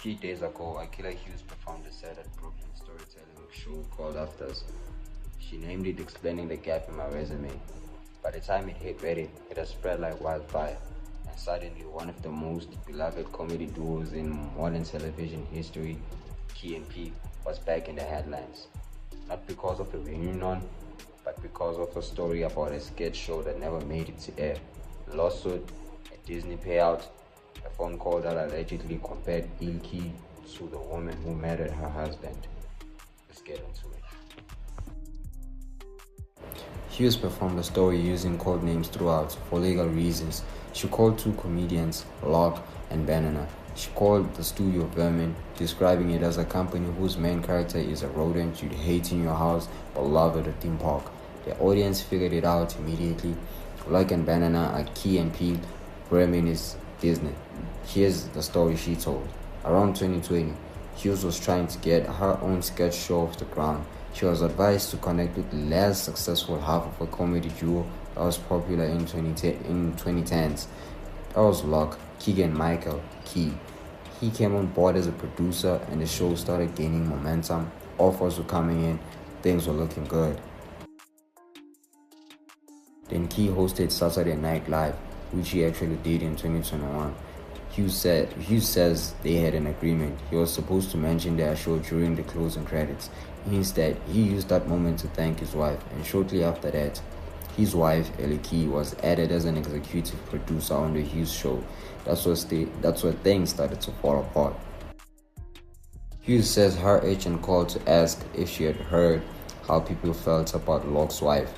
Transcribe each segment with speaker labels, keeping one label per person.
Speaker 1: few days ago, Akilah Hughes performed a set at Brooklyn storytelling show called Afters. She named it explaining the gap in my resume. By the time it hit Reddit, it had spread like wildfire, and suddenly one of the most beloved comedy duos in modern television history, Key and Peele, was back in the headlines. Not because of a reunion, but because of a story about a sketch show that never made it to air. A lawsuit, a Disney payout, a phone call that allegedly compared Elle Key to the woman who murdered her husband. Let's get into it. Hughes performed the story using code names throughout for legal reasons. She called two comedians, Locke and Banana. She called the studio Vermin, describing it as a company whose main character is a rodent you'd hate in your house but love at a theme park. The audience figured it out immediately. Locke and Banana are Key and Peele. Vermin is Disney. Here's the story she told. Around 2020, Hughes was trying to get her own sketch show off the ground. She was advised to connect with the less successful half of a comedy duo that was popular in 2010s. That was Locke, Keegan-Michael, Key. He came on board as a producer and the show started gaining momentum. Offers were coming in, things were looking good. Then Key hosted Saturday Night Live, which he actually did in 2021. Hughes says they had an agreement. He was supposed to mention their show during the closing credits. Instead, he used that moment to thank his wife, and shortly after that, his wife, Elle Key, was added as an executive producer on the Hughes show. That's where things started to fall apart. Hughes says her agent called to ask if she had heard how people felt about Locke's wife.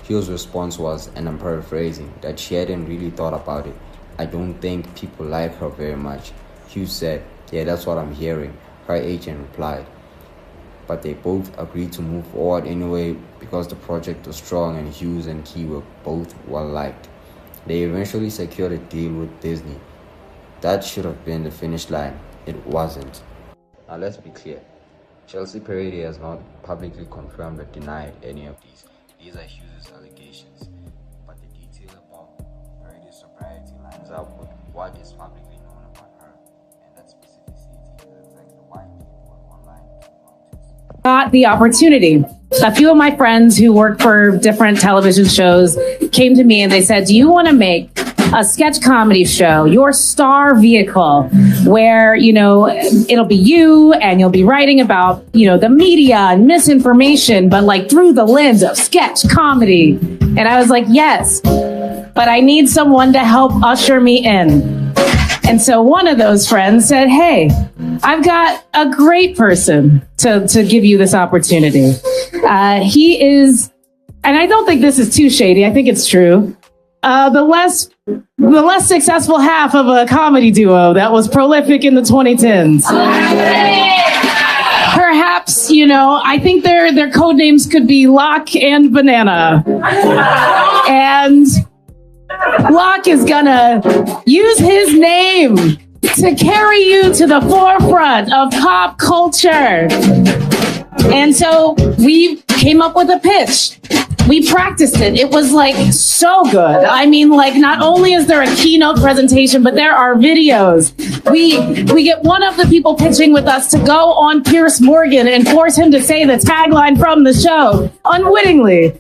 Speaker 1: Hughes' response was, and I'm paraphrasing, that she hadn't really thought about it. I don't think people like her very much. Hughes said, yeah, that's what I'm hearing. Her agent replied. But they both agreed to move forward anyway because the project was strong and Hughes and Key were both well liked. They eventually secured a deal with Disney. That should have been the finish line. It wasn't. Now let's be clear. Chelsea Peretti has not publicly confirmed or denied any of these. These are Hughes' allegations. But the detail about Peretti's sobriety lines up with what is publicly known about her. And that specificity is exactly why people online notice.
Speaker 2: Got the opportunity. A few of my friends who work for different television shows came to me and they said, do you want to make a sketch comedy show, your star vehicle, where, it'll be you and you'll be writing about, the media and misinformation, but like through the lens of sketch comedy? And I was like, yes, but I need someone to help usher me in. And so one of those friends said, hey, I've got a great person to give you this opportunity. He is, and I don't think this is too shady, I think it's true, the less successful half of a comedy duo that was prolific in the 2010s. Perhaps, I think their code names could be Locke and Banana. And Locke is gonna use his name to carry you to the forefront of pop culture. And so we came up with a pitch. We practiced it. It was so good. I mean, not only is there a keynote presentation, but there are videos. We get one of the people pitching with us to go on Piers Morgan and force him to say the tagline from the show unwittingly.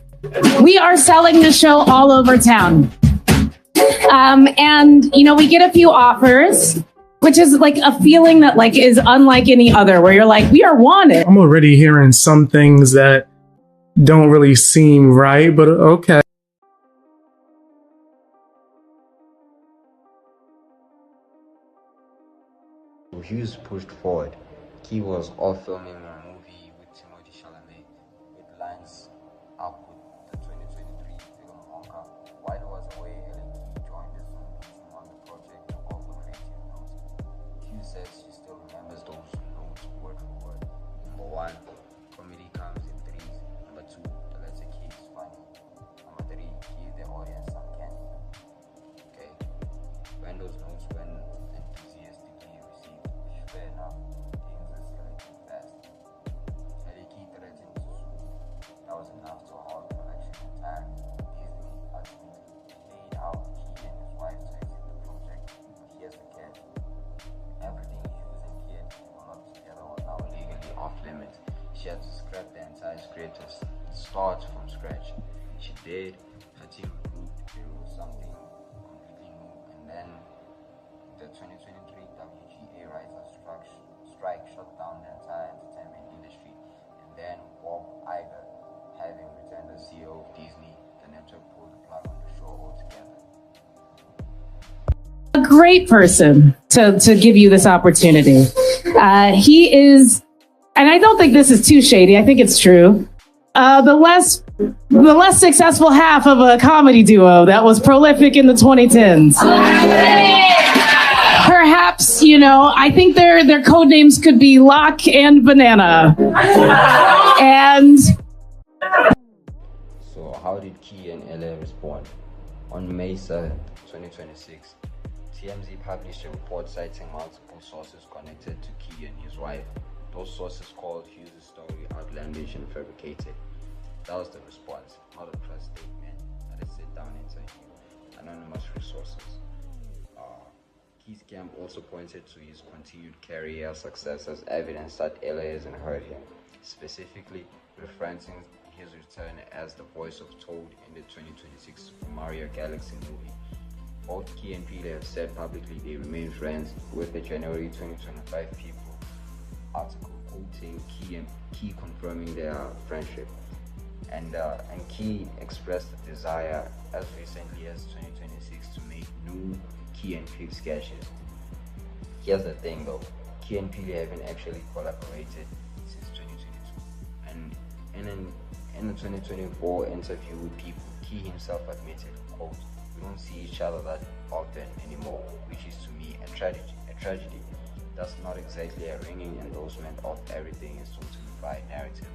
Speaker 2: We are selling the show all over town. And we get a few offers, which is a feeling that is unlike any other, where you're we are wanted.
Speaker 3: I'm already hearing some things that don't really seem right, but okay.
Speaker 1: Hughes pushed forward. Key was off filming a movie with Timothy Chalamet. It lines up with the 2023 film Wonka. While he was away, Elle Key joined us on the project to offer creative notes. Hughes says she still remembers those notes word for word. Number one, comedy comes in threes. Number two, the letter K is funny. Number three, give the audience some candy. Okay? When those notes were enthusiastically received, fair enough, things escalated fast. Elle Key threatened to sue. That was enough to halt production entirely. Disney ultimately laid out Key and his wife to exit the project. But here's the catch. Everything Hughes and Key had limit. She had to scrap the entire script and start from scratch. She did. Her team regrouped. They wrote something completely new. And then the 2023 WGA writers' strike shut down the entire entertainment industry. And then Bob Iger, having returned as CEO of Disney, the network pulled the plug on the show altogether.
Speaker 2: A great person to give you this opportunity. He is, and I don't think this is too shady. I think it's true. The less successful half of a comedy duo that was prolific in the 2010s. Perhaps, I think their code names could be Lock and Banana. And
Speaker 1: so, how did Key and Elle respond? On May 7th, 2026. TMZ published a report citing multiple sources connected to Key and his wife. Those sources called Hughes' story outlandish and fabricated. That was the response, not a press statement that is sit down interview. Anonymous resources. Key's camp also pointed to his continued career success as evidence that Elle hasn't hurt him, specifically referencing his return as the voice of Toad in the 2026 Super Mario Galaxy movie. Both Key and Peele have said publicly they remain friends, with the January 2025 People article quoting Key confirming their friendship. And Key expressed the desire as recently as 2026 to make new Key and Peele sketches. Here's the thing though, Key and Peele haven't actually collaborated since 2022. And in the 2024 interview with People, Key himself admitted, quote, "We don't see each other that often anymore, which is to me a tragedy. That's not exactly a ringing endorsement of everything is so simplified narrative."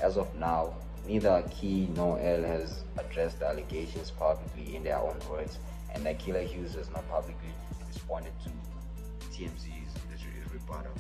Speaker 1: As of now, neither Key nor Elle has addressed the allegations publicly in their own words, and Akilah Hughes has not publicly responded to TMZ's rebuttal.